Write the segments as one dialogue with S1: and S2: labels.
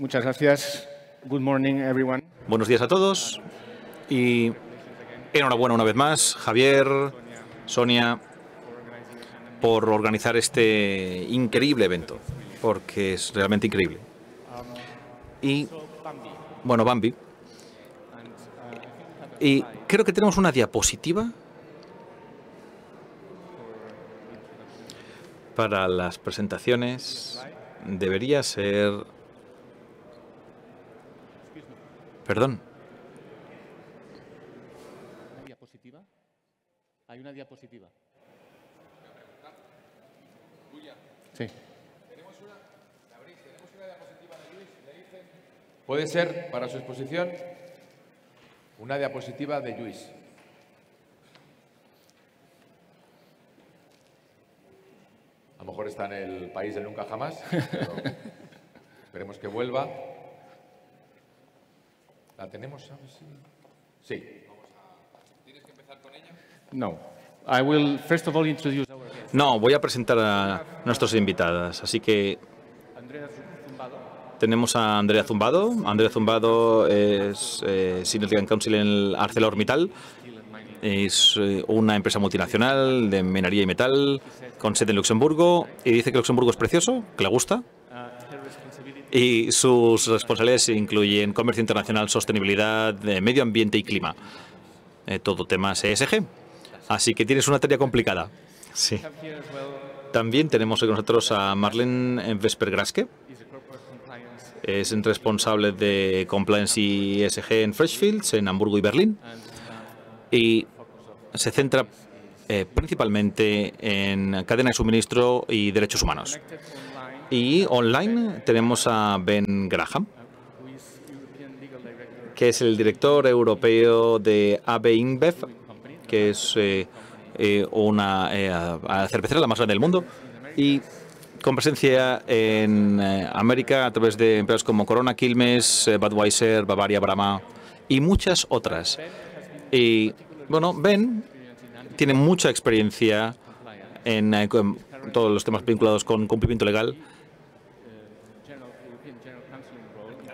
S1: Muchas gracias. Good morning, everyone.
S2: Buenos días a todos y enhorabuena una vez más, Javier, Sonia, por organizar este increíble evento, porque es realmente increíble. Y, bueno, Bambi. Y creo que tenemos una diapositiva para las presentaciones. Debería ser... Perdón.
S1: ¿Una diapositiva? ¿Hay una diapositiva? Sí.
S3: ¿Tenemos una diapositiva de Luis? ¿Le dicen? ¿Puede ser para su exposición una diapositiva de Luis? A lo mejor está en el país del nunca jamás, pero esperemos que vuelva. ¿La tenemos? ¿Sabes? Sí. ¿Tienes que empezar con ella?
S1: No. I will first of all introduce our guest.
S2: No, voy a presentar a nuestras invitadas, así que
S1: Andrea Zumbado.
S2: tenemos a Andrea Zumbado. Andrea Zumbado es Senior Legal Counsel en el ArcelorMittal. Es una empresa multinacional de minería y metal con sede en Luxemburgo y dice que Luxemburgo es precioso, que le gusta. Y sus responsabilidades incluyen comercio internacional, sostenibilidad, medio ambiente y clima. Todo temas ESG. Así que tienes una tarea complicada. Sí. También tenemos con nosotros a Marlene Vesper-Graske. Es responsable de Compliance y ESG en Freshfields, en Hamburgo y Berlín. Y se centra principalmente en cadena de suministro y derechos humanos. Y online tenemos a Ben Graham, que es el director europeo de AB InBev, que es una cervecera la más grande del mundo, y con presencia en América a través de empresas como Corona, Quilmes, Budweiser, Bavaria, Brahma y muchas otras. Y bueno, Ben tiene mucha experiencia en todos los temas vinculados con cumplimiento legal.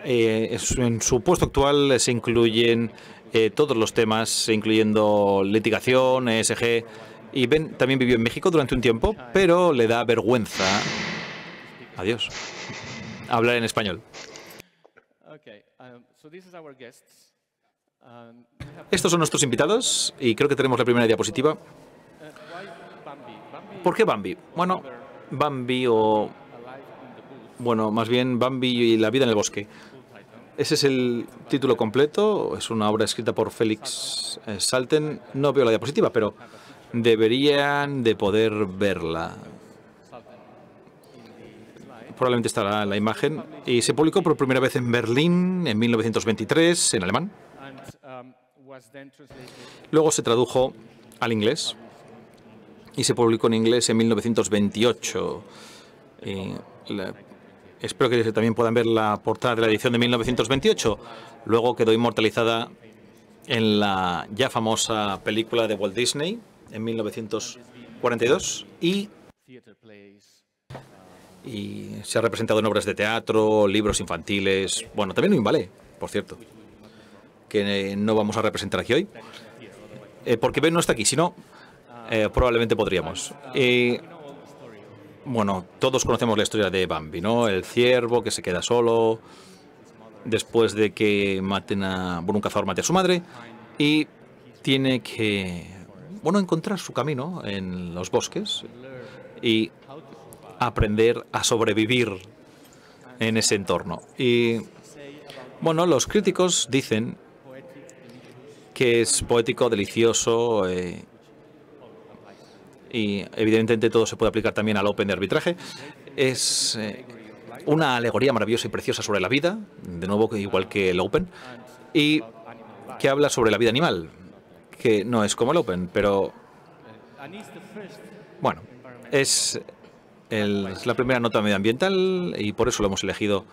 S2: En su puesto actual se incluyen todos los temas, incluyendo litigación, ESG. Y Ben también vivió en México durante un tiempo, pero le da vergüenza, adiós, hablar en español. Estos son nuestros invitados y creo que tenemos la primera diapositiva. ¿Por qué Bambi? Bueno, Bambi o... Bueno, más bien Bambi y la vida en el bosque. Ese es el título completo. Es una obra escrita por Félix Salten. No veo la diapositiva, pero deberían de poder verla. Probablemente estará la imagen. Y se publicó por primera vez en Berlín en 1923, en alemán. Luego se tradujo al inglés y se publicó en inglés en 1928. Espero que también puedan ver la portada de la edición de 1928. Luego quedó inmortalizada en la ya famosa película de Walt Disney en 1942 y se ha representado en obras de teatro, libros infantiles, bueno, también en un ballet, por cierto, que no vamos a representar aquí hoy, porque Ben no está aquí, si no, probablemente podríamos. Bueno, todos conocemos la historia de Bambi, ¿no? El ciervo que se queda solo después de que un cazador mate a su madre y tiene que, bueno, encontrar su camino en los bosques y aprender a sobrevivir en ese entorno. Y, bueno, los críticos dicen que es poético, delicioso, y evidentemente todo se puede aplicar también al Open de arbitraje. Es una alegoría maravillosa y preciosa sobre la vida, de nuevo igual que el Open, y que habla sobre la vida animal, que no es como el Open, pero bueno, es la primera nota medioambiental y por eso lo hemos elegido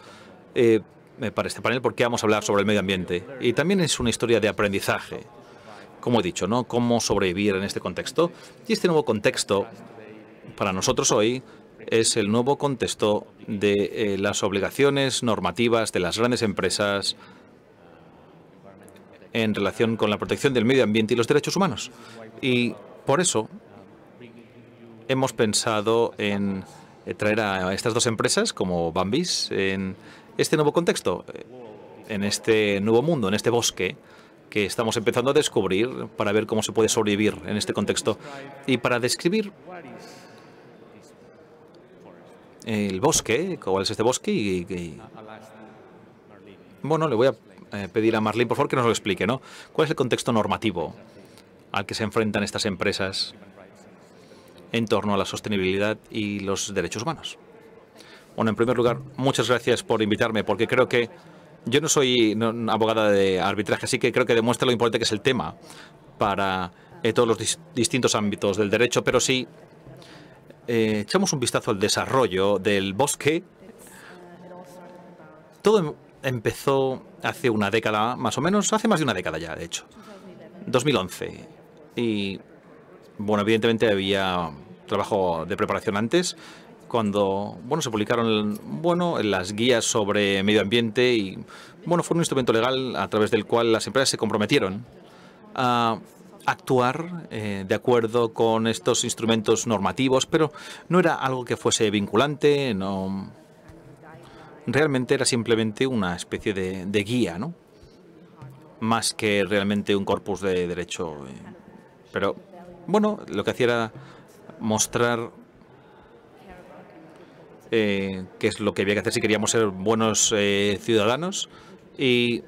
S2: para este panel, porque vamos a hablar sobre el medio ambiente. Y también es una historia de aprendizaje. Como he dicho, ¿no? Cómo sobrevivir en este contexto. Y este nuevo contexto, para nosotros hoy, es el nuevo contexto de las obligaciones normativas de las grandes empresas en relación con la protección del medio ambiente y los derechos humanos. Y por eso hemos pensado en traer a estas dos empresas como Bambis en este nuevo contexto, en este nuevo mundo, en este bosque que estamos empezando a descubrir para ver cómo se puede sobrevivir en este contexto. Y para describir el bosque, cuál es este bosque, bueno, le voy a pedir a Marlene, por favor, que nos lo explique, ¿no? ¿Cuál es el contexto normativo al que se enfrentan estas empresas en torno a la sostenibilidad y los derechos humanos? Bueno, en primer lugar, muchas gracias por invitarme, porque creo que yo no soy abogada de arbitraje, así que creo que demuestra lo importante que es el tema para todos los distintos ámbitos del derecho, pero si echamos un vistazo al desarrollo del bosque, todo empezó hace una década, más o menos, hace más de una década ya, de hecho, 2011. Y, bueno, evidentemente había trabajo de preparación antes, cuando, bueno, se publicaron, bueno, las guías sobre medio ambiente y, bueno, fue un instrumento legal a través del cual las empresas se comprometieron a actuar de acuerdo con estos instrumentos normativos, pero no era algo que fuese vinculante, no. Realmente era simplemente una especie de guía, ¿no? Más que realmente un corpus de derecho. Pero, bueno, lo que hacía era mostrar qué es lo que había que hacer si queríamos ser buenos ciudadanos. Y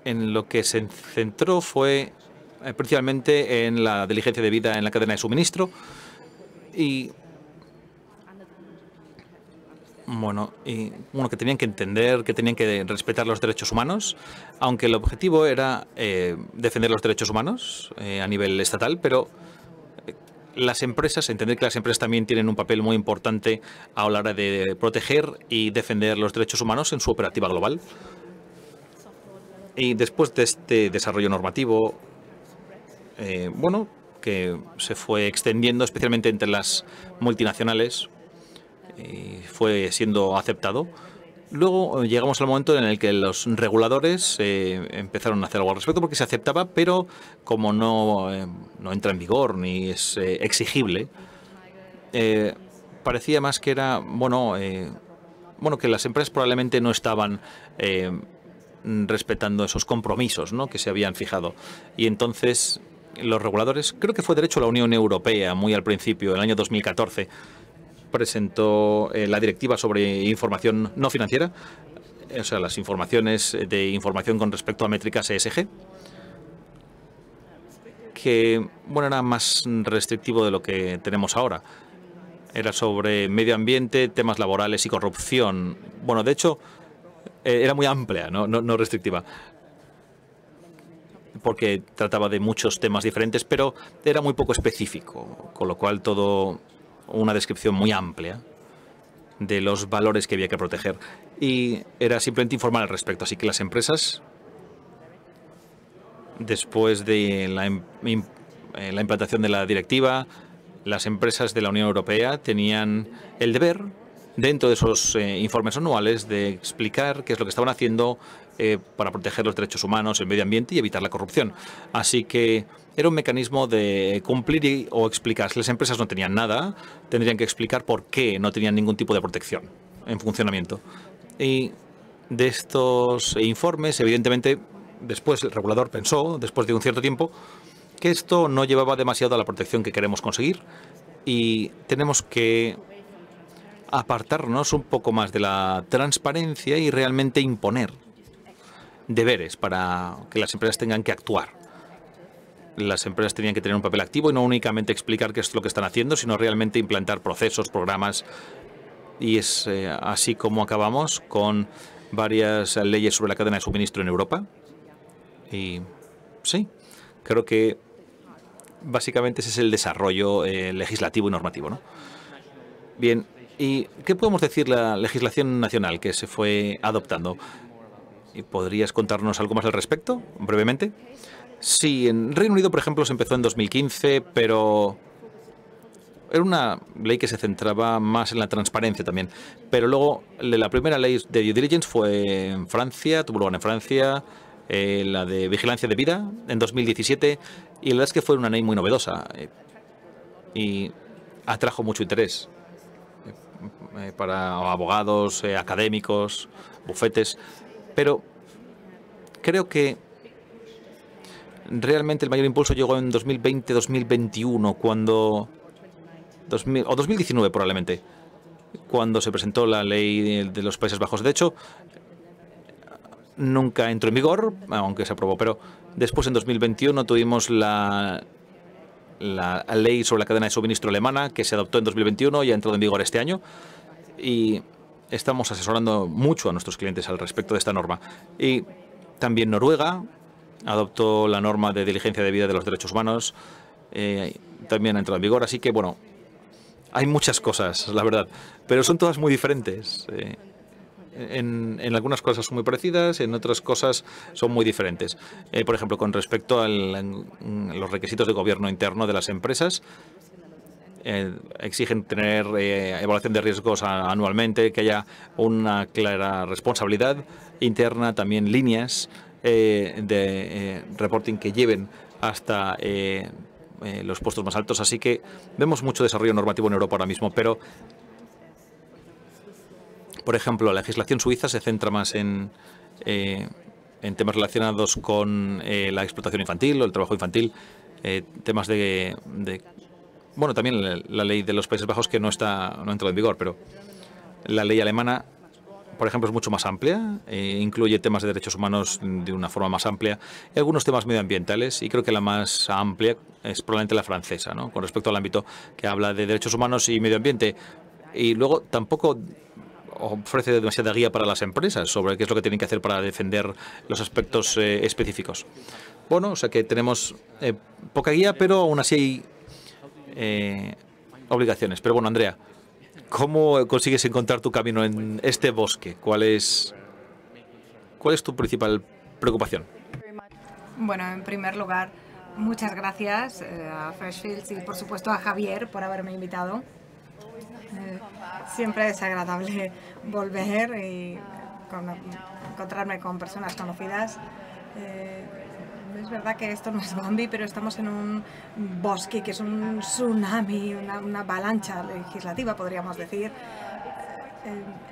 S2: en lo que se centró fue principalmente en la diligencia debida en la cadena de suministro y bueno, que tenían que entender, que tenían que respetar los derechos humanos, aunque el objetivo era defender los derechos humanos a nivel estatal, pero las empresas, entender que las empresas también tienen un papel muy importante a la hora de proteger y defender los derechos humanos en su operativa global. Y después de este desarrollo normativo, bueno, que se fue extendiendo especialmente entre las multinacionales, fue siendo aceptado. Luego llegamos al momento en el que los reguladores empezaron a hacer algo al respecto porque se aceptaba, pero como no entra en vigor ni es exigible, parecía más que era, bueno, que las empresas probablemente no estaban respetando esos compromisos, ¿no?, que se habían fijado. Y entonces los reguladores, creo que fue de hecho la Unión Europea muy al principio, el año 2014, presentó la directiva sobre información no financiera, o sea, las informaciones de información con respecto a métricas ESG, que, bueno, era más restrictivo de lo que tenemos ahora. Era sobre medio ambiente, temas laborales y corrupción. Bueno, de hecho, era muy amplia, no restrictiva, porque trataba de muchos temas diferentes, pero era muy poco específico, con lo cual todo una descripción muy amplia de los valores que había que proteger. Y era simplemente informar al respecto. Así que las empresas, después de la implantación de la directiva, las empresas de la Unión Europea tenían el deber, dentro de esos informes anuales, de explicar qué es lo que estaban haciendo para proteger los derechos humanos, el medio ambiente y evitar la corrupción. Así que era un mecanismo de cumplir o explicar. Si las empresas no tenían nada, tendrían que explicar por qué no tenían ningún tipo de protección en funcionamiento. Y de estos informes, evidentemente, después el regulador pensó, después de un cierto tiempo, que esto no llevaba demasiado a la protección que queremos conseguir y tenemos que apartarnos un poco más de la transparencia y realmente imponer deberes para que las empresas tengan que actuar. Las empresas tenían que tener un papel activo y no únicamente explicar qué es lo que están haciendo, sino realmente implantar procesos, programas. Y es así como acabamos con varias leyes sobre la cadena de suministro en Europa. Y sí, creo que básicamente ese es el desarrollo legislativo y normativo, ¿no? Bien, ¿y qué podemos decir la legislación nacional que se fue adoptando? ¿Podrías contarnos algo más al respecto, brevemente? Sí, en Reino Unido, por ejemplo, se empezó en 2015, pero era una ley que se centraba más en la transparencia también. Pero luego la primera ley de due diligence fue en Francia, tuvo lugar en Francia, la de vigilancia de vida en 2017, y la verdad es que fue una ley muy novedosa y atrajo mucho interés para abogados, académicos, bufetes, pero creo que realmente el mayor impulso llegó en 2020-2021, cuando... o 2019 probablemente, cuando se presentó la ley de los Países Bajos. De hecho, nunca entró en vigor, aunque se aprobó, pero después en 2021 tuvimos la ley sobre la cadena de suministro alemana, que se adoptó en 2021 y ha entrado en vigor este año. Y estamos asesorando mucho a nuestros clientes al respecto de esta norma. Y también Noruega adoptó la norma de diligencia de vida de los derechos humanos, también ha entrado en vigor. Así que, bueno, hay muchas cosas, la verdad, pero son todas muy diferentes. En algunas cosas son muy parecidas, en otras cosas son muy diferentes. Por ejemplo, con respecto a los requisitos de gobierno interno de las empresas, exigen tener evaluación de riesgos anualmente, que haya una clara responsabilidad interna, también líneas de reporting que lleven hasta los puestos más altos. Así que vemos mucho desarrollo normativo en Europa ahora mismo, pero, por ejemplo, la legislación suiza se centra más en temas relacionados con la explotación infantil o el trabajo infantil, temas de bueno, también la ley de los Países Bajos, que no ha entrado en vigor, pero la ley alemana, por ejemplo, es mucho más amplia, incluye temas de derechos humanos de una forma más amplia y algunos temas medioambientales, y creo que la más amplia es probablemente la francesa, ¿no?, con respecto al ámbito que habla de derechos humanos y medio ambiente. Y luego tampoco ofrece demasiada guía para las empresas sobre qué es lo que tienen que hacer para defender los aspectos específicos. Bueno, o sea que tenemos poca guía, pero aún así hay obligaciones. Pero bueno, Andrea, ¿cómo consigues encontrar tu camino en este bosque? ¿Cuál es tu principal preocupación?
S4: Bueno, en primer lugar, muchas gracias a Freshfields y por supuesto a Javier por haberme invitado. Siempre es agradable volver y encontrarme con personas conocidas. Es verdad que esto no es Bambi, pero estamos en un bosque que es un tsunami, una avalancha legislativa, podríamos decir.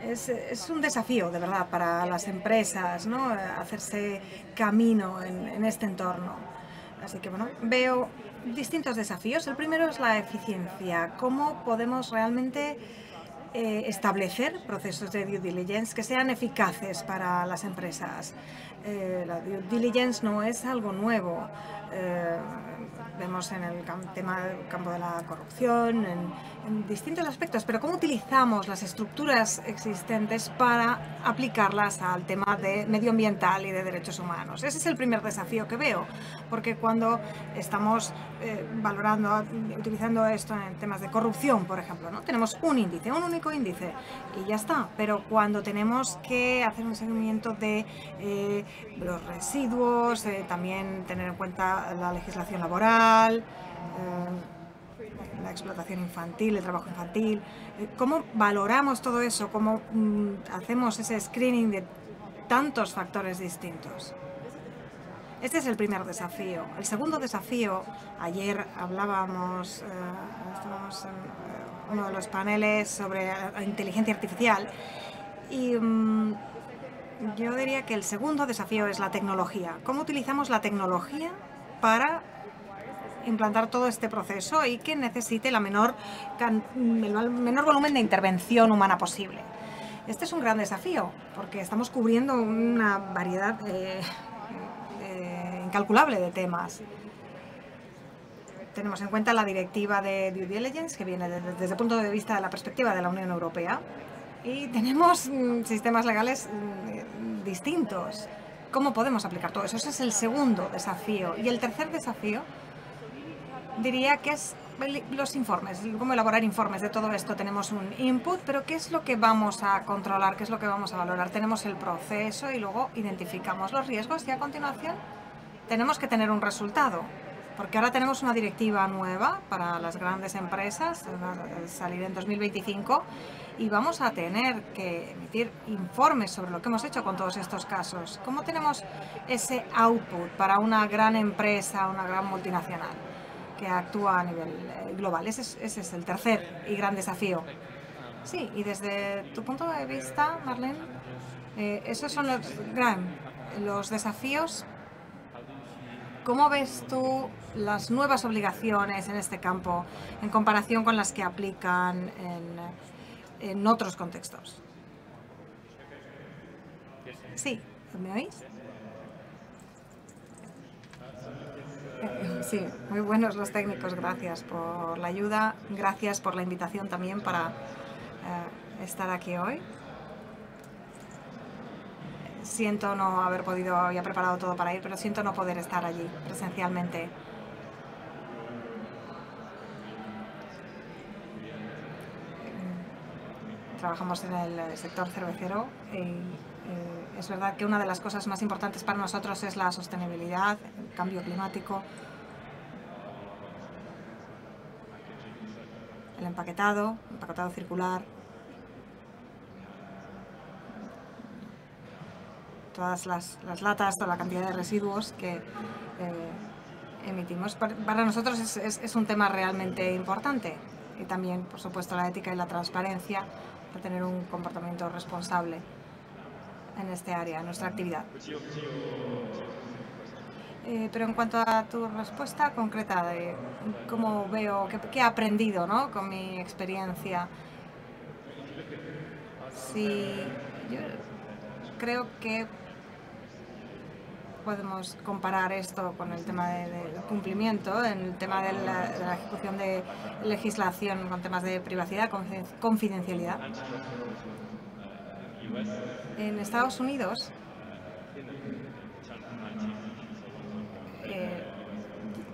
S4: Es un desafío, de verdad, para las empresas, ¿no?, hacerse camino en este entorno. Así que, bueno, veo distintos desafíos. El primero es la eficiencia. ¿Cómo podemos realmente establecer procesos de due diligence que sean eficaces para las empresas? La due diligence no es algo nuevo. Vemos en el campo de la corrupción, en distintos aspectos, pero ¿cómo utilizamos las estructuras existentes para aplicarlas al tema de medioambiental y de derechos humanos? Ese es el primer desafío que veo, porque cuando estamos utilizando esto en temas de corrupción, por ejemplo, ¿no?, tenemos un índice, un único índice, y ya está. Pero cuando tenemos que hacer un seguimiento de los residuos, también tener en cuenta la legislación laboral, la explotación infantil, el trabajo infantil, ¿cómo valoramos todo eso? ¿Cómo hacemos ese screening de tantos factores distintos? Este es el primer desafío. El segundo desafío, ayer estábamos en uno de los paneles sobre la inteligencia artificial, y yo diría que el segundo desafío es la tecnología. ¿Cómo utilizamos la tecnología para implantar todo este proceso y que necesite el menor volumen de intervención humana posible? Este es un gran desafío, porque estamos cubriendo una variedad incalculable de temas. Tenemos en cuenta la directiva de due diligence, que viene desde el punto de vista de la perspectiva de la Unión Europea, y tenemos sistemas legales distintos. ¿Cómo podemos aplicar todo eso? Ese es el segundo desafío. Y el tercer desafío, diría que es los informes, cómo elaborar informes de todo esto. Tenemos un input, pero ¿qué es lo que vamos a controlar? ¿Qué es lo que vamos a valorar? Tenemos el proceso y luego identificamos los riesgos, y a continuación tenemos que tener un resultado. porque ahora tenemos una directiva nueva para las grandes empresas, va a salir en 2025, y vamos a tener que emitir informes sobre lo que hemos hecho con todos estos casos. ¿Cómo tenemos ese output para una gran empresa, una gran multinacional que actúa a nivel global? Ese es el tercer y gran desafío. Sí, y desde tu punto de vista, Marlene, esos son los desafíos. ¿Cómo ves tú las nuevas obligaciones en este campo en comparación con las que aplican en otros contextos? Sí, ¿me oís? Sí, muy buenos los técnicos, gracias por la ayuda, gracias por la invitación también para estar aquí hoy. Siento no haber podido, había preparado todo para ir, pero siento no poder estar allí presencialmente. Trabajamos en el sector cervecero y es verdad que una de las cosas más importantes para nosotros es la sostenibilidad, el cambio climático, el empaquetado circular, todas las latas, toda la cantidad de residuos que emitimos. Para nosotros es un tema realmente importante, y también, por supuesto, la ética y la transparencia para tener un comportamiento responsable en este área, en nuestra actividad. Pero en cuanto a tu respuesta concreta de cómo veo, qué he aprendido, ¿no?, con mi experiencia, sí, yo creo que podemos comparar esto con el tema del cumplimiento, en el tema de la ejecución de legislación con temas de privacidad, confidencialidad. En Estados Unidos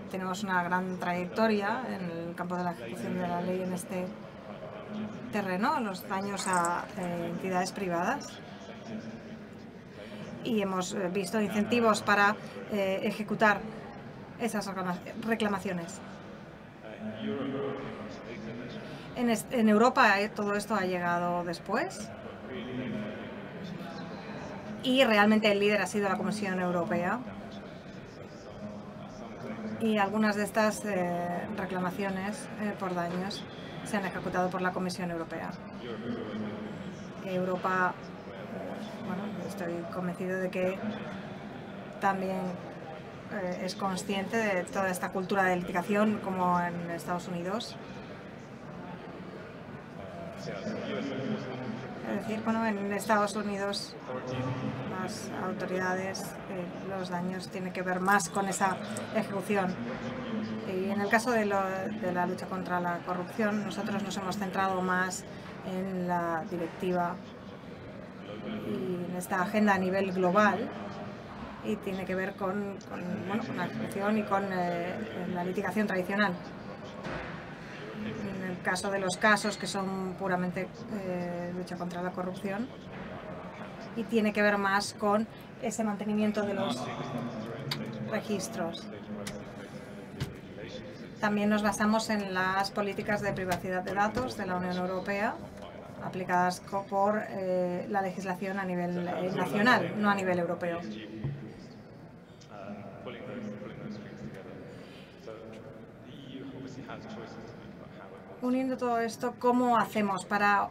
S4: tenemos una gran trayectoria en el campo de la ejecución de la ley en este terreno, los daños a entidades privadas. Y hemos visto incentivos para ejecutar esas reclamaciones. En Europa todo esto ha llegado después y realmente el líder ha sido la Comisión Europea, y algunas de estas reclamaciones por daños se han ejecutado por la Comisión Europea. Europa, bueno, estoy convencido de que también es consciente de toda esta cultura de litigación como en Estados Unidos. Es decir, bueno, en Estados Unidos las autoridades, los daños tienen que ver más con esa ejecución. Y en el caso de la lucha contra la corrupción, nosotros nos hemos centrado más en la directiva y en esta agenda a nivel global, y tiene que ver con la ejecución y con la litigación tradicional. En el caso de los casos que son puramente lucha contra la corrupción, y tiene que ver más con ese mantenimiento de los registros. También nos basamos en las políticas de privacidad de datos de la Unión Europea, aplicadas por la legislación a nivel nacional, no a nivel europeo. Uniendo todo esto, ¿cómo hacemos para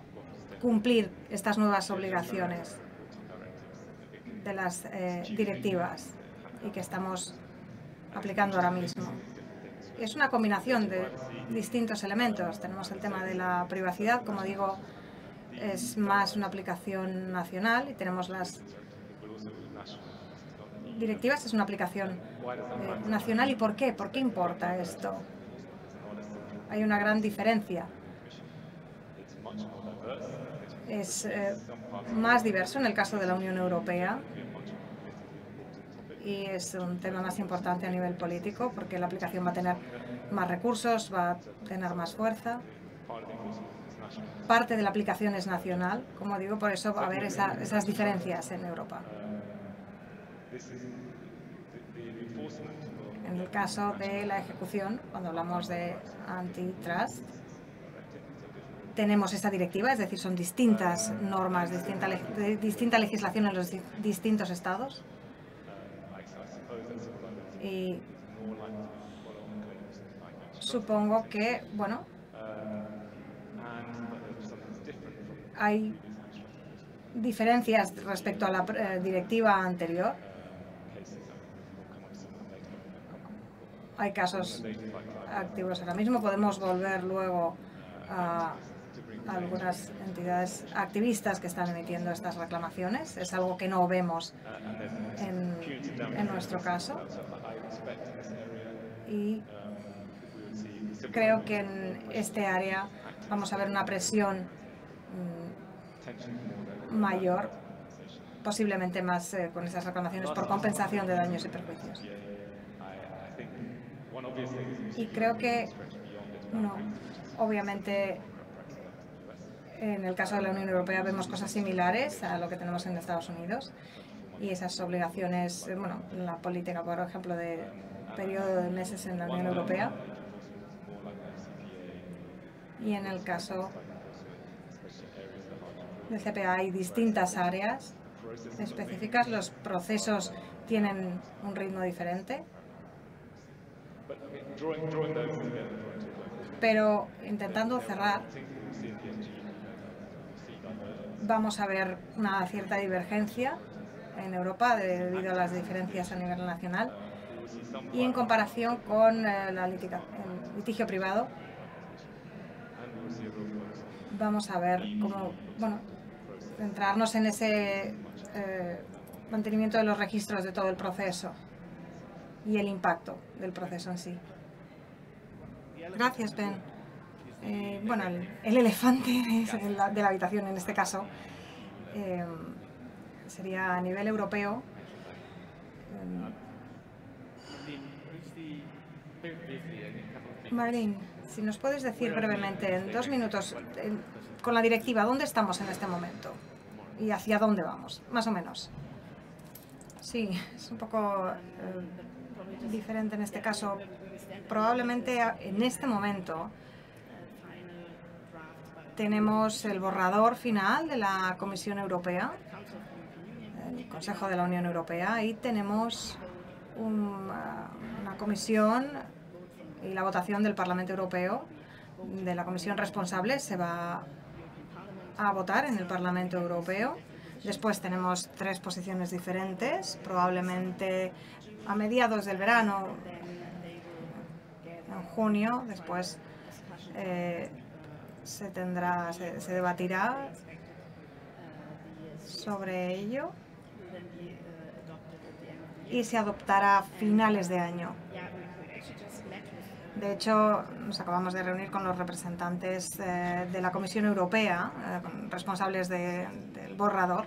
S4: cumplir estas nuevas obligaciones de las directivas y que estamos aplicando ahora mismo? Es una combinación de distintos elementos. Tenemos el tema de la privacidad, como digo, es más una aplicación nacional, y tenemos las directivas, es una aplicación nacional. ¿Y por qué? ¿Por qué importa esto? Hay una gran diferencia. Es más diverso en el caso de la Unión Europea, y es un tema más importante a nivel político porque la aplicación va a tener más recursos, va a tener más fuerza. Parte de la aplicación es nacional, como digo, por eso va a haber esas diferencias en Europa. En el caso de la ejecución, cuando hablamos de antitrust, tenemos esta directiva, es decir, son distintas normas, distinta legislación en los distintos estados. Y supongo que, bueno, hay diferencias respecto a la directiva anterior. Hay casos activos ahora mismo. Podemos volver luego a algunas entidades activistas que están emitiendo estas reclamaciones. Es algo que no vemos en nuestro caso. Y creo que en este área vamos a ver una presión mayor, posiblemente más con esas reclamaciones por compensación de daños y perjuicios. Y creo que, no, obviamente, en el caso de la Unión Europea vemos cosas similares a lo que tenemos en Estados Unidos y esas obligaciones, bueno, la política, por ejemplo, de periodo de meses en la Unión Europea. Y en el caso de CPA hay distintas áreas específicas, los procesos tienen un ritmo diferente. Pero intentando cerrar, vamos a ver una cierta divergencia en Europa debido a las diferencias a nivel nacional y en comparación con el litigio privado. Vamos a ver cómo, bueno, centrarnos en ese mantenimiento de los registros de todo el proceso y el impacto del proceso en sí. Gracias, Ben. Bueno, el elefante de la habitación en este caso sería a nivel europeo. Marlene, si nos puedes decir brevemente, en 2 minutos, con la directiva, ¿dónde estamos en este momento? ¿Y hacia dónde vamos? Más o menos. Sí, es un poco diferente en este caso. Probablemente en este momento tenemos el borrador final de la Comisión Europea, el Consejo de la Unión Europea, y tenemos una comisión y la votación del Parlamento Europeo. De la comisión responsable se va a votar en el Parlamento Europeo. Después tenemos 3 posiciones diferentes, probablemente a mediados del verano, en junio. Después se debatirá sobre ello y se adoptará a finales de año. De hecho, nos acabamos de reunir con los representantes de la Comisión Europea, responsables del borrador,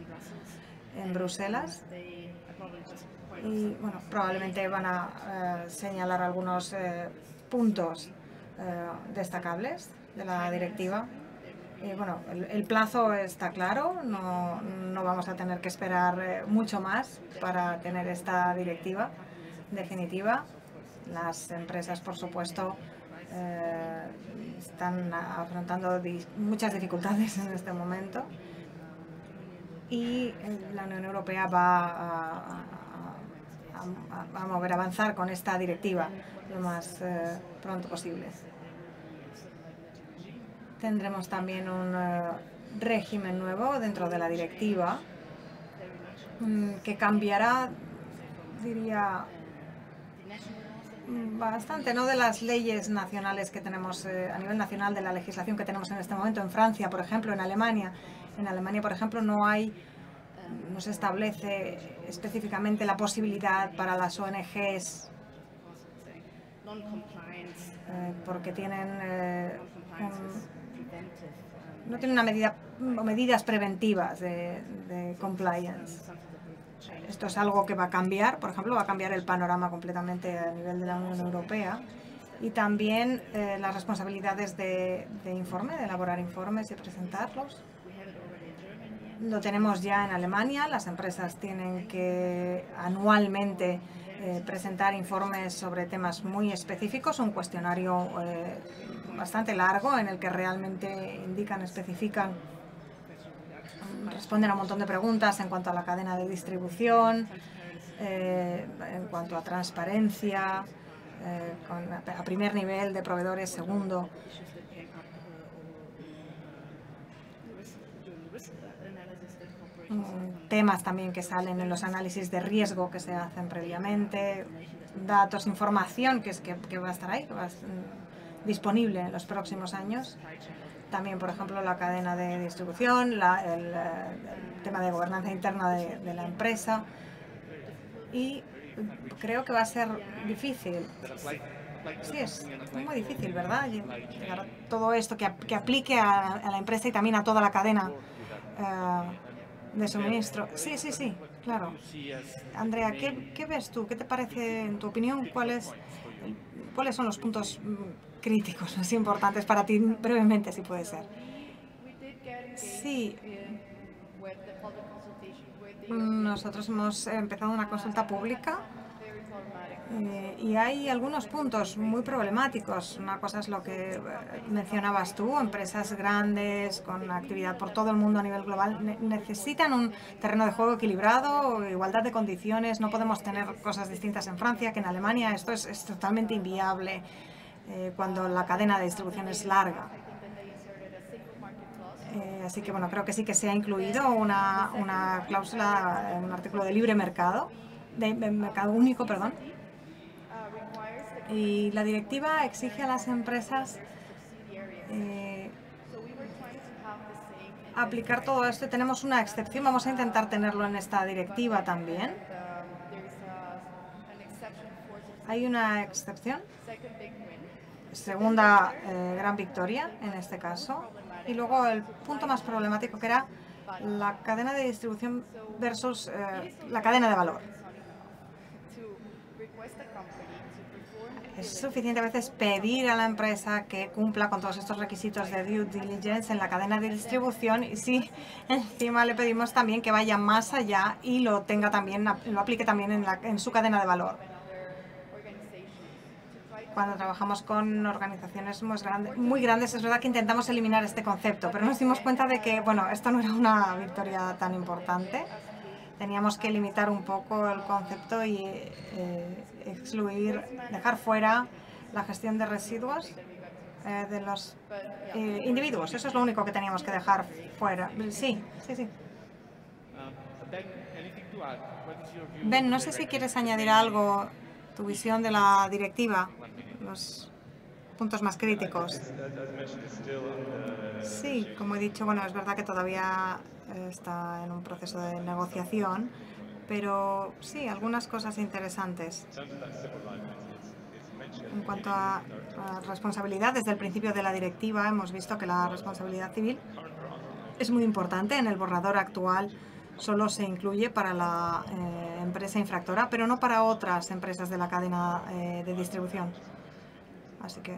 S4: en Bruselas. Y bueno, probablemente van a señalar algunos puntos destacables de la directiva. Bueno, el plazo está claro, no vamos a tener que esperar mucho más para tener esta directiva definitiva. Las empresas, por supuesto, están afrontando muchas dificultades en este momento y la Unión Europea va a avanzar con esta directiva lo más pronto posible. Tendremos también un régimen nuevo dentro de la directiva que cambiará, diría, bastante, no de las leyes nacionales que tenemos a nivel nacional, de la legislación que tenemos en este momento en Francia, por ejemplo, en Alemania. En Alemania, por ejemplo, no se establece específicamente la posibilidad para las ONGs porque no tienen medidas preventivas de compliance. Esto es algo que va a cambiar, por ejemplo, va a cambiar el panorama completamente a nivel de la Unión Europea y también las responsabilidades de informe, de elaborar informes y presentarlos. Lo tenemos ya en Alemania, las empresas tienen que anualmente presentar informes sobre temas muy específicos, un cuestionario bastante largo en el que realmente indican, especifican, responden a un montón de preguntas en cuanto a la cadena de distribución, en cuanto a transparencia, a primer nivel de proveedores, segundo. Temas también que salen en los análisis de riesgo que se hacen previamente, datos, información que va a estar ahí, que va a estar disponible en los próximos años. También, por ejemplo, la cadena de distribución, el tema de gobernanza interna de la empresa. Y creo que va a ser difícil. Sí, es muy difícil, ¿verdad? Llegar a todo esto que aplique a la empresa y también a toda la cadena de suministro. Sí, sí, sí, claro. Andrea, ¿qué ves tú? ¿Qué te parece, en tu opinión, cuáles son los puntos críticos más importantes para ti, brevemente, si puede ser? Sí. Nosotros hemos empezado una consulta pública y hay algunos puntos muy problemáticos. Una cosa es lo que mencionabas tú, empresas grandes con actividad por todo el mundo a nivel global necesitan un terreno de juego equilibrado, igualdad de condiciones. No podemos tener cosas distintas en Francia que en Alemania. Esto es totalmente inviable cuando la cadena de distribución es larga. Así que, bueno, creo que sí que se ha incluido una cláusula, un artículo de libre mercado, de mercado único, perdón. Y la directiva exige a las empresas aplicar todo esto. Tenemos una excepción, vamos a intentar tenerlo en esta directiva también. Hay una excepción. Segunda gran victoria en este caso. Y luego el punto más problemático, que era la cadena de distribución versus la cadena de valor. Es suficiente a veces pedir a la empresa que cumpla con todos estos requisitos de due diligence en la cadena de distribución, y si encima le pedimos también que vaya más allá y lo aplique también en su cadena de valor. Cuando trabajamos con organizaciones muy grandes, es verdad que intentamos eliminar este concepto, pero nos dimos cuenta de que, bueno, esto no era una victoria tan importante. Teníamos que limitar un poco el concepto y dejar fuera la gestión de residuos de los individuos. Eso es lo único que teníamos que dejar fuera. Sí, sí, sí. Ben, no sé si quieres añadir algo, tu visión de la directiva, los puntos más críticos. Sí, como he dicho, bueno, es verdad que todavía está en un proceso de negociación, pero sí, algunas cosas interesantes. En cuanto a responsabilidad, desde el principio de la directiva hemos visto que la responsabilidad civil es muy importante. En el borrador actual solo se incluye para la empresa infractora, pero no para otras empresas de la cadena de distribución. Así que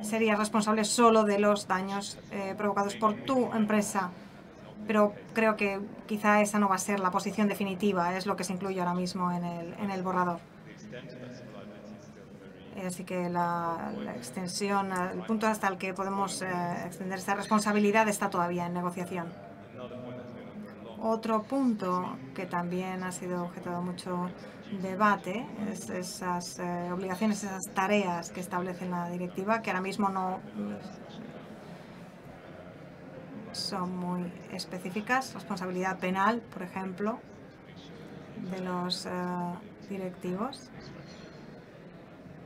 S4: serías responsable solo de los daños provocados por tu empresa. Pero creo que quizá esa no va a ser la posición definitiva, es lo que se incluye ahora mismo en el borrador. Así que la extensión, el punto hasta el que podemos extender esta responsabilidad está todavía en negociación. Otro punto que también ha sido objeto de mucho debate es esas obligaciones, esas tareas que establece la directiva, que ahora mismo no son muy específicas. Responsabilidad penal, por ejemplo, de los directivos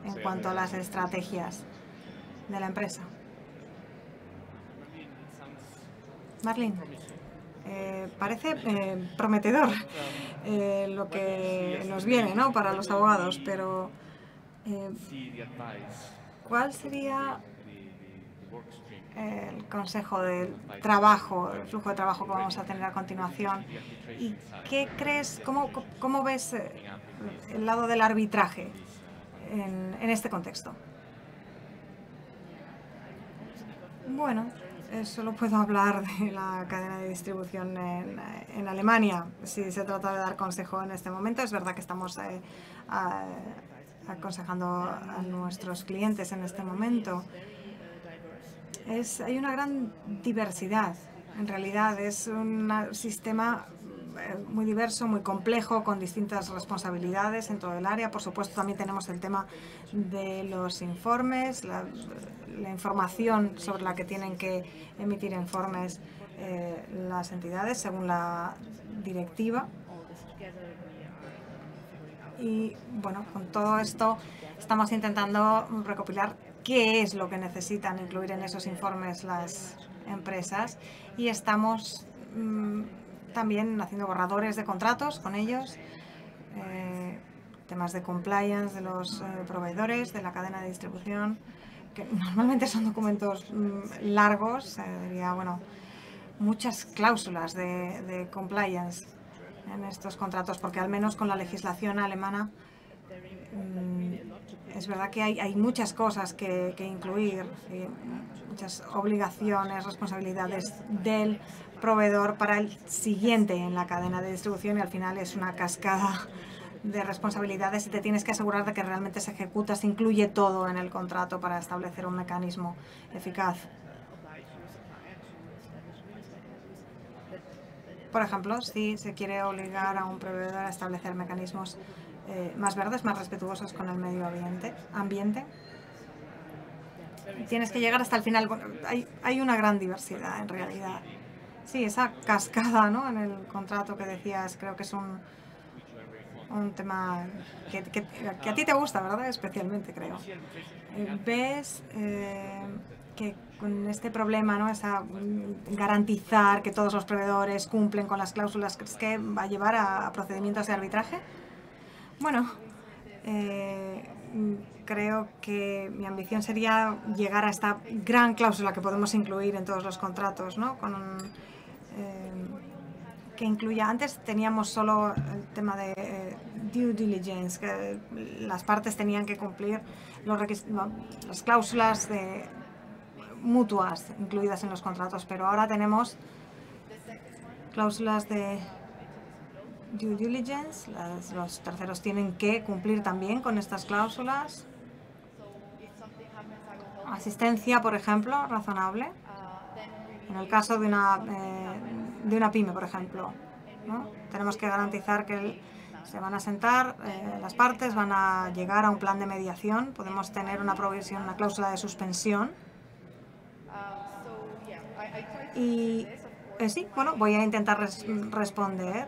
S4: en cuanto a las estrategias de la empresa. Marlene, parece prometedor lo que nos viene, ¿no?, para los abogados, pero ¿cuál sería el consejo del trabajo, el flujo de trabajo que vamos a tener a continuación? ¿Y qué crees, cómo ves el lado del arbitraje en este contexto? Bueno, solo puedo hablar de la cadena de distribución en Alemania, si se trata de dar consejo en este momento. Es verdad que estamos aconsejando a nuestros clientes en este momento. Hay una gran diversidad. En realidad es un sistema muy diverso, muy complejo, con distintas responsabilidades en todo el área. Por supuesto, también tenemos el tema de los informes, la información sobre la que tienen que emitir informes las entidades según la directiva. Y bueno, con todo esto estamos intentando recopilar qué es lo que necesitan incluir en esos informes las empresas, y estamos también haciendo borradores de contratos con ellos, temas de compliance de los proveedores de la cadena de distribución, que normalmente son documentos largos, diría, bueno, muchas cláusulas de compliance en estos contratos, porque al menos con la legislación alemana es verdad que hay muchas cosas que incluir, muchas obligaciones, responsabilidades del proveedor para el siguiente en la cadena de distribución, y al final es una cascada de responsabilidades y te tienes que asegurar de que realmente se ejecuta, se incluye todo en el contrato para establecer un mecanismo eficaz. Por ejemplo, si se quiere obligar a un proveedor a establecer mecanismos más verdes, más respetuosos con el medio ambiente, tienes que llegar hasta el final. Bueno, hay una gran diversidad en realidad. Sí, esa cascada, ¿no?, en el contrato que decías, creo que es un tema que a ti te gusta, ¿verdad? Especialmente, creo. Ves que con este problema, ¿no?, garantizar que todos los proveedores cumplen con las cláusulas, ¿crees que va a llevar a procedimientos de arbitraje? Bueno, creo que mi ambición sería llegar a esta gran cláusula que podemos incluir en todos los contratos, ¿no?, que incluya. Antes teníamos solo el tema de due diligence, que las partes tenían que cumplir las cláusulas mutuas incluidas en los contratos, pero ahora tenemos cláusulas de due diligence. Los terceros tienen que cumplir también con estas cláusulas. Asistencia, por ejemplo, razonable. En el caso de una pyme, por ejemplo, ¿no?, tenemos que garantizar que se van a sentar, las partes van a llegar a un plan de mediación. Podemos tener una provisión, una cláusula de suspensión. Y sí, bueno, voy a intentar responder.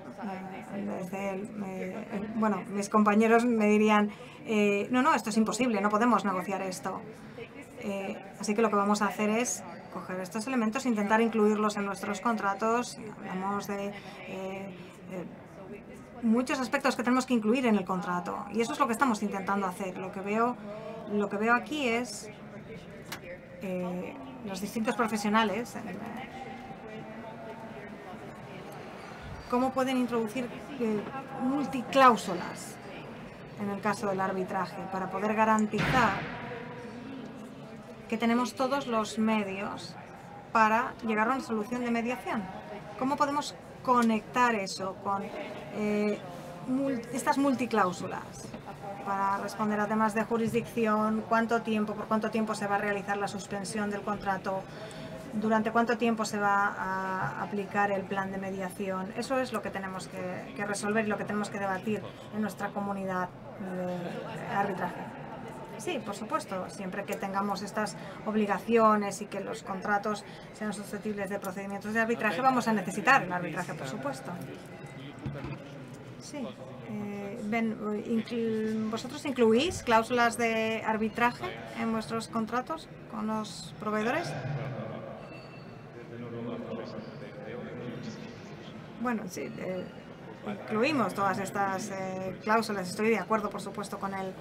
S4: Bueno, mis compañeros me dirían, no, esto es imposible, no podemos negociar esto. Así que lo que vamos a hacer es coger estos elementos e intentar incluirlos en nuestros contratos. Hablamos de muchos aspectos que tenemos que incluir en el contrato, y eso es lo que estamos intentando hacer. Lo que veo aquí es los distintos profesionales cómo pueden introducir multicláusulas en el caso del arbitraje para poder garantizar que tenemos todos los medios para llegar a una solución de mediación. ¿Cómo podemos conectar eso con estas multicláusulas para responder a temas de jurisdicción? ¿Por cuánto tiempo se va a realizar la suspensión del contrato? ¿Durante cuánto tiempo se va a aplicar el plan de mediación? Eso es lo que tenemos que resolver y lo que tenemos que debatir en nuestra comunidad de arbitraje. Sí, por supuesto, siempre que tengamos estas obligaciones y que los contratos sean susceptibles de procedimientos de arbitraje, vamos a necesitar el arbitraje, por supuesto. Sí. ¿Vosotros incluís cláusulas de arbitraje en vuestros contratos con los proveedores? Bueno, sí, incluimos todas estas cláusulas. Estoy de acuerdo, por supuesto, con el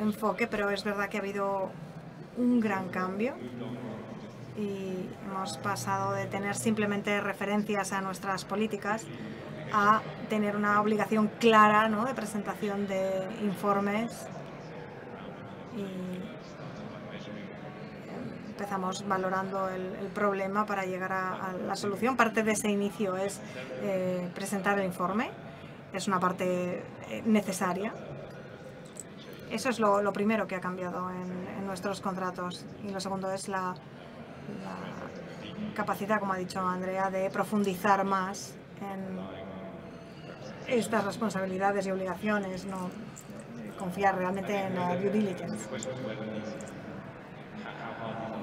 S4: enfoque, pero es verdad que ha habido un gran cambio y hemos pasado de tener simplemente referencias a nuestras políticas a tener una obligación clara, ¿no?, de presentación de informes y empezamos valorando el problema para llegar a la solución. Parte de ese inicio es presentar el informe, es una parte necesaria. Eso es lo primero que ha cambiado en nuestros contratos, y lo segundo es la capacidad, como ha dicho Andrea, de profundizar más en estas responsabilidades y obligaciones, no confiar realmente en la due diligence.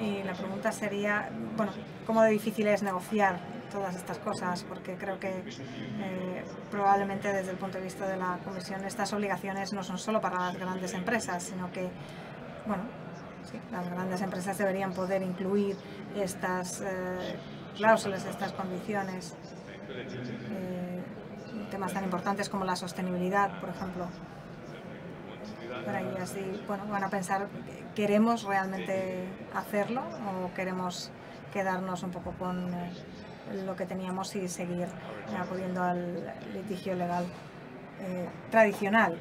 S4: Y la pregunta sería, bueno, ¿cómo de difícil es negociar todas estas cosas? Porque creo que probablemente desde el punto de vista de la Comisión estas obligaciones no son solo para las grandes empresas, sino que, bueno, sí, las grandes empresas deberían poder incluir estas cláusulas, estas condiciones, temas tan importantes como la sostenibilidad, por ejemplo. Por ahí así, bueno, van a pensar, ¿queremos realmente hacerlo o queremos quedarnos un poco con lo que teníamos y seguir acudiendo al litigio legal tradicional?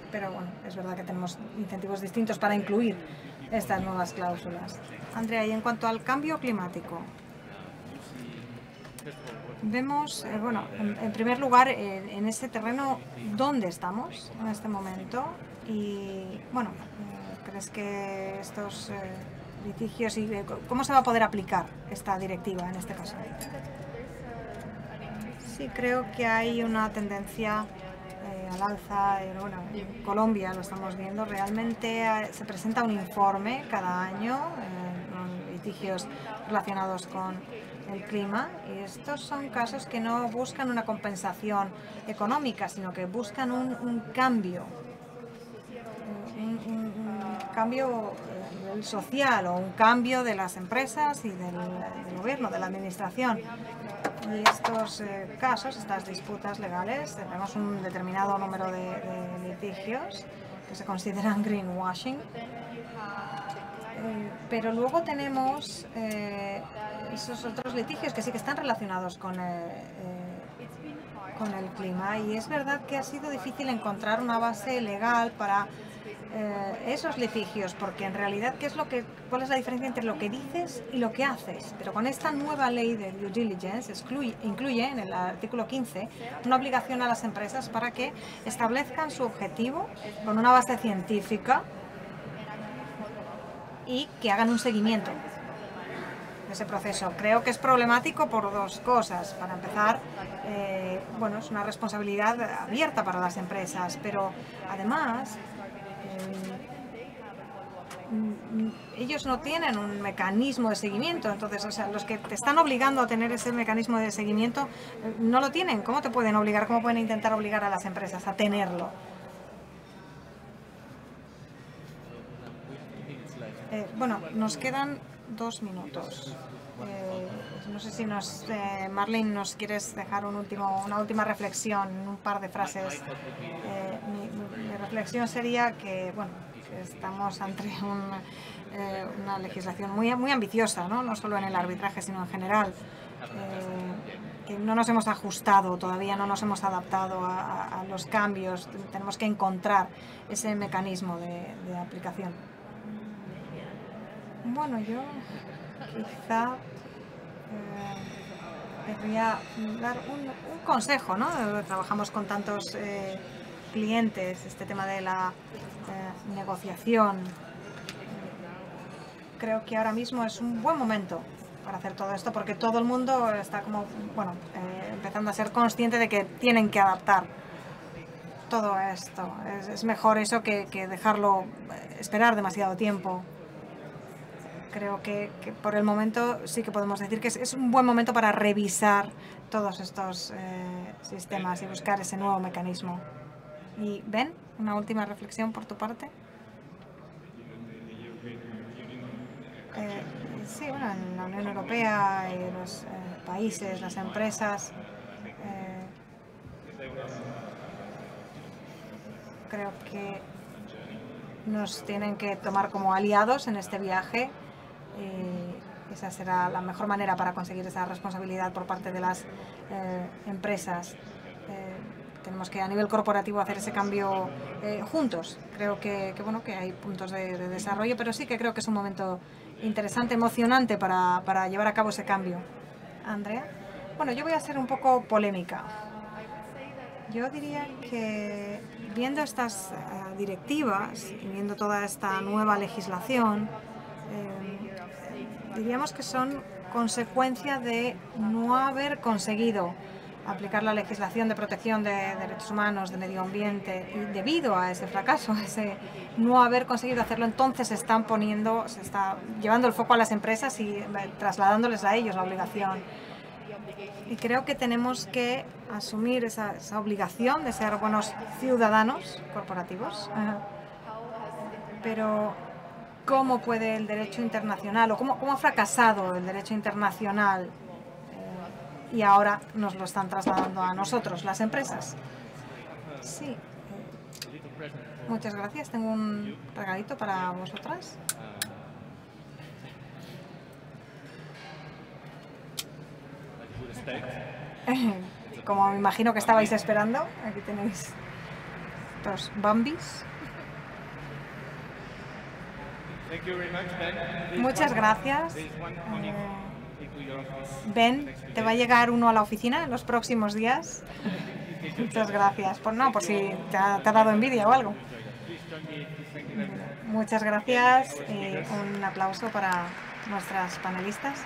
S4: Pero bueno, es verdad que tenemos incentivos distintos para incluir estas nuevas cláusulas. Andrea, y en cuanto al cambio climático, vemos, bueno, en primer lugar, en ese terreno, ¿dónde estamos en este momento? Y, bueno, ¿crees que estos litigios y cómo se va a poder aplicar esta directiva en este caso? Sí, creo que hay una tendencia al alza. Bueno, en Colombia lo estamos viendo. Realmente se presenta un informe cada año, litigios relacionados con el clima, y estos son casos que no buscan una compensación económica, sino que buscan un cambio, un cambio social o un cambio de las empresas y del gobierno, de la administración. Y estos casos, estas disputas legales, tenemos un determinado número de litigios que se consideran greenwashing, pero luego tenemos esos otros litigios que sí que están relacionados con el clima, y es verdad que ha sido difícil encontrar una base legal para esos litigios, porque en realidad ¿cuál es la diferencia entre lo que dices y lo que haces? Pero con esta nueva ley de due diligence incluye en el artículo 15 una obligación a las empresas para que establezcan su objetivo con una base científica y que hagan un seguimiento de ese proceso. Creo que es problemático por dos cosas. Para empezar, bueno, es una responsabilidad abierta para las empresas, pero además ellos no tienen un mecanismo de seguimiento. Entonces, o sea, los que te están obligando a tener ese mecanismo de seguimiento no lo tienen. ¿Cómo te pueden obligar? ¿Cómo pueden intentar obligar a las empresas a tenerlo? Bueno, nos quedan 2 minutos. No sé si Marlene, ¿nos quieres dejar una última reflexión, un par de frases? Mi reflexión sería que, bueno, que estamos ante una legislación muy ambiciosa, ¿no? No solo en el arbitraje, sino en general. Que no nos hemos ajustado todavía, no nos hemos adaptado a los cambios. Tenemos que encontrar ese mecanismo de aplicación. Bueno, yo quizá querría dar un consejo, ¿no? Trabajamos con tantos clientes, este tema de la negociación. Creo que ahora mismo es un buen momento para hacer todo esto, porque todo el mundo está como, bueno, empezando a ser consciente de que tienen que adaptar todo esto. Es mejor eso que dejarlo esperar demasiado tiempo. Creo que por el momento sí que podemos decir que es un buen momento para revisar todos estos sistemas y buscar ese nuevo mecanismo. Y Ben, una última reflexión por tu parte. Sí, bueno, en la Unión Europea y los países, las empresas, creo que nos tienen que tomar como aliados en este viaje. Esa será la mejor manera para conseguir esa responsabilidad por parte de las empresas. tenemos que a nivel corporativo hacer ese cambio juntos. Creo que hay puntos de desarrollo, pero sí que creo que es un momento interesante, emocionante para llevar a cabo ese cambio. Andrea. Bueno, yo voy a ser un poco polémica. Yo diría que viendo estas directivas y viendo toda esta nueva legislación, diríamos que son consecuencia de no haber conseguido aplicar la legislación de protección de derechos humanos, de medio ambiente, y debido a ese fracaso, a ese no haber conseguido hacerlo, entonces se está llevando el foco a las empresas y trasladándoles a ellos la obligación. Y creo que tenemos que asumir esa obligación de ser buenos ciudadanos corporativos. Pero ¿cómo puede el derecho internacional, o cómo ha fracasado el derecho internacional y ahora nos lo están trasladando a nosotros, las empresas? Sí. Muchas gracias. Tengo un regalito para vosotras. Como me imagino que estabais esperando, aquí tenéis estos Bambis. Muchas gracias. Ben, te va a llegar uno a la oficina en los próximos días. Muchas gracias. Por si te ha dado envidia o algo. Muchas gracias y un aplauso para nuestras panelistas.